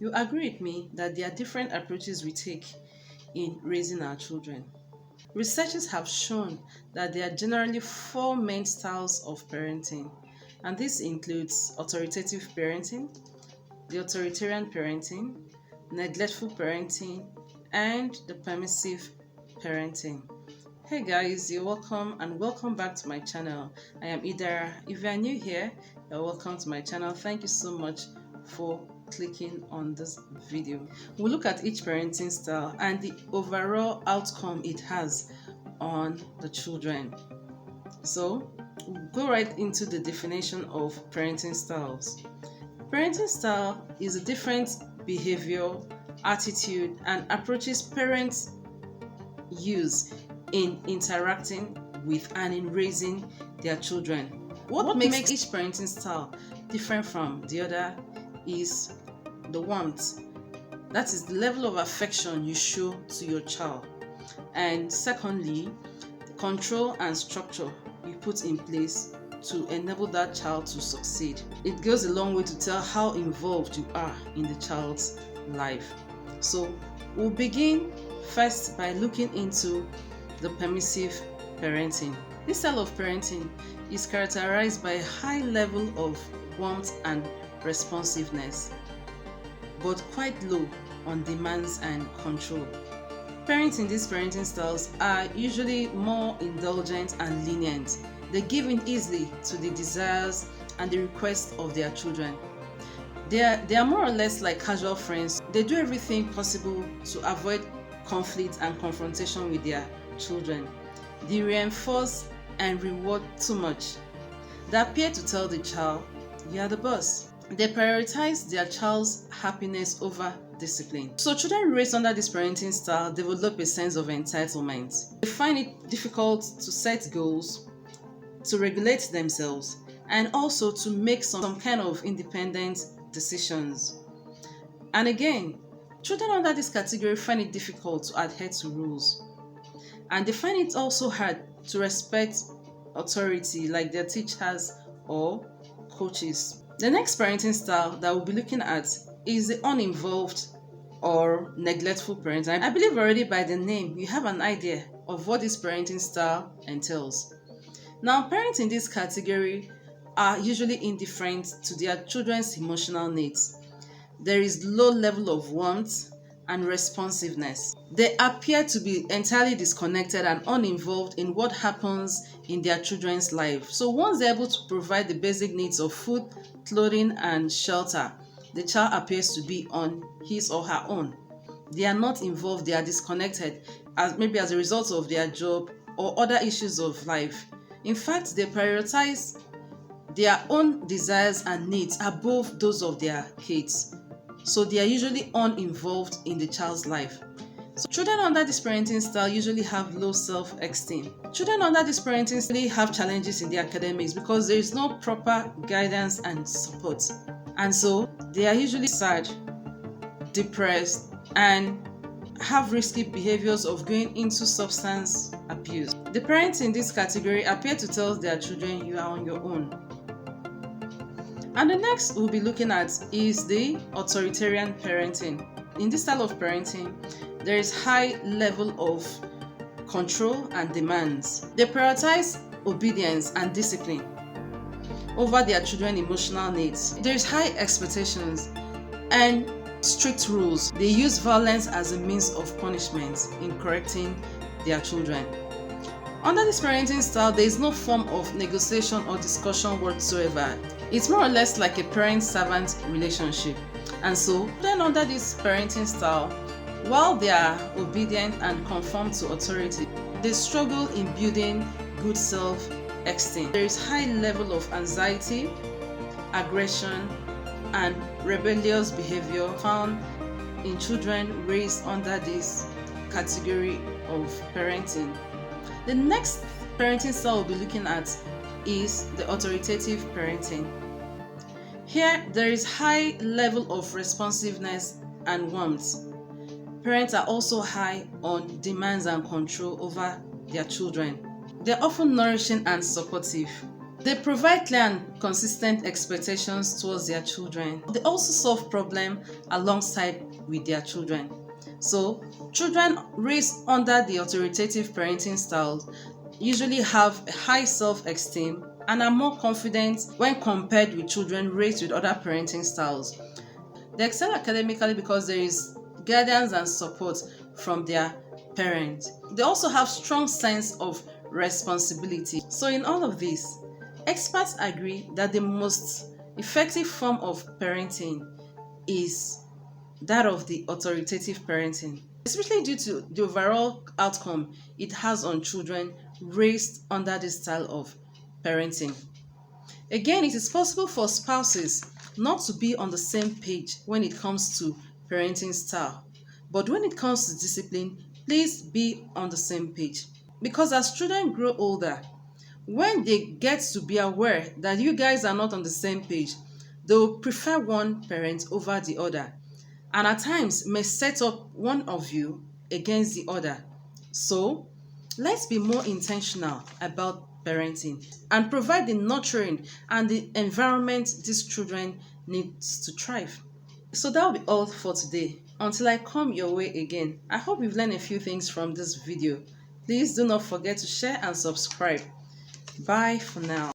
You agree with me that there are different approaches we take in raising our children. Researchers have shown that there are generally four main styles of parenting, and this includes authoritative parenting, the authoritarian parenting, neglectful parenting, and the permissive parenting. Hey guys, you're welcome and welcome back to my channel. I am Idara. If you are new here, you're welcome to my channel. Thank you so much for clicking on this video. We'll look at each parenting style and the overall outcome it has on the children. So, we'll go right into the definition of parenting styles. Parenting style is a different behavior, attitude, and approaches parents use in interacting with and in raising their children. What makes each parenting style different from the other is the warmth. That is the level of affection you show to your child. And secondly, the control and structure you put in place to enable that child to succeed. It goes a long way to tell how involved you are in the child's life. So we'll begin first by looking into the permissive parenting. This style of parenting is characterized by a high level of warmth and responsiveness, but quite low on demands and control. Parents in these parenting styles are usually more indulgent and lenient. They give in easily to the desires and the requests of their children. They are more or less like casual friends. They do everything possible to avoid conflict and confrontation with their children. They reinforce and reward too much. They appear to tell the child, "You are the boss." They prioritize their child's happiness over discipline. So children raised under this parenting style develop a sense of entitlement. They find it difficult to set goals, to regulate themselves, and also to make some kind of independent decisions. And again, children under this category find it difficult to adhere to rules. And they find it also hard to respect authority like their teachers or coaches. The next parenting style that we'll be looking at is the uninvolved or neglectful parenting. I believe already by the name you have an idea of what this parenting style entails. Now, parents in this category are usually indifferent to their children's emotional needs. There is low level of warmth and responsiveness. They appear to be entirely disconnected and uninvolved in what happens in their children's life. So once they're able to provide the basic needs of food, clothing, and shelter, the child appears to be on his or her own. They are not involved, they are disconnected, maybe as a result of their job or other issues of life. In fact, they prioritize their own desires and needs above those of their kids. So they are usually uninvolved in the child's life. So children under this parenting style usually have low self-esteem. Children under this parenting style have challenges in their academics because there is no proper guidance and support. And so they are usually sad, depressed, and have risky behaviors of going into substance abuse. The parents in this category appear to tell their children, "You are on your own." And the next we'll be looking at is the authoritarian parenting. In this style of parenting, there is high level of control and demands. They prioritize obedience and discipline over their children's emotional needs. There is high expectations and strict rules. They use violence as a means of punishment in correcting their children. Under this parenting style, there is no form of negotiation or discussion whatsoever. It's more or less like a parent-servant relationship. And so, then under this parenting style, while they are obedient and conform to authority, they struggle in building good self-esteem. There is high level of anxiety, aggression, and rebellious behavior found in children raised under this category of parenting. The next parenting style we'll be looking at is the authoritative parenting. Here, there is high level of responsiveness and warmth. Parents are also high on demands and control over their children. They're often nourishing and supportive. They provide clear and consistent expectations towards their children. They also solve problems alongside with their children. So, children raised under the authoritative parenting styles usually have a high self-esteem and are more confident when compared with children raised with other parenting styles. They excel academically because there is guidance and support from their parents. They also have strong sense of responsibility. So in all of this, experts agree that the most effective form of parenting is that of the authoritative parenting, especially due to the overall outcome it has on children raised under this style of parenting. Again, it is possible for spouses not to be on the same page when it comes to parenting style. But when it comes to discipline, please be on the same page. Because as children grow older, when they get to be aware that you guys are not on the same page, they will prefer one parent over the other, and at times may set up one of you against the other. So, let's be more intentional about parenting and provide the nurturing and the environment these children need to thrive. So that'll be all for today. Until I come your way again, I hope you've learned a few things from this video. Please do not forget to share and subscribe. Bye for now.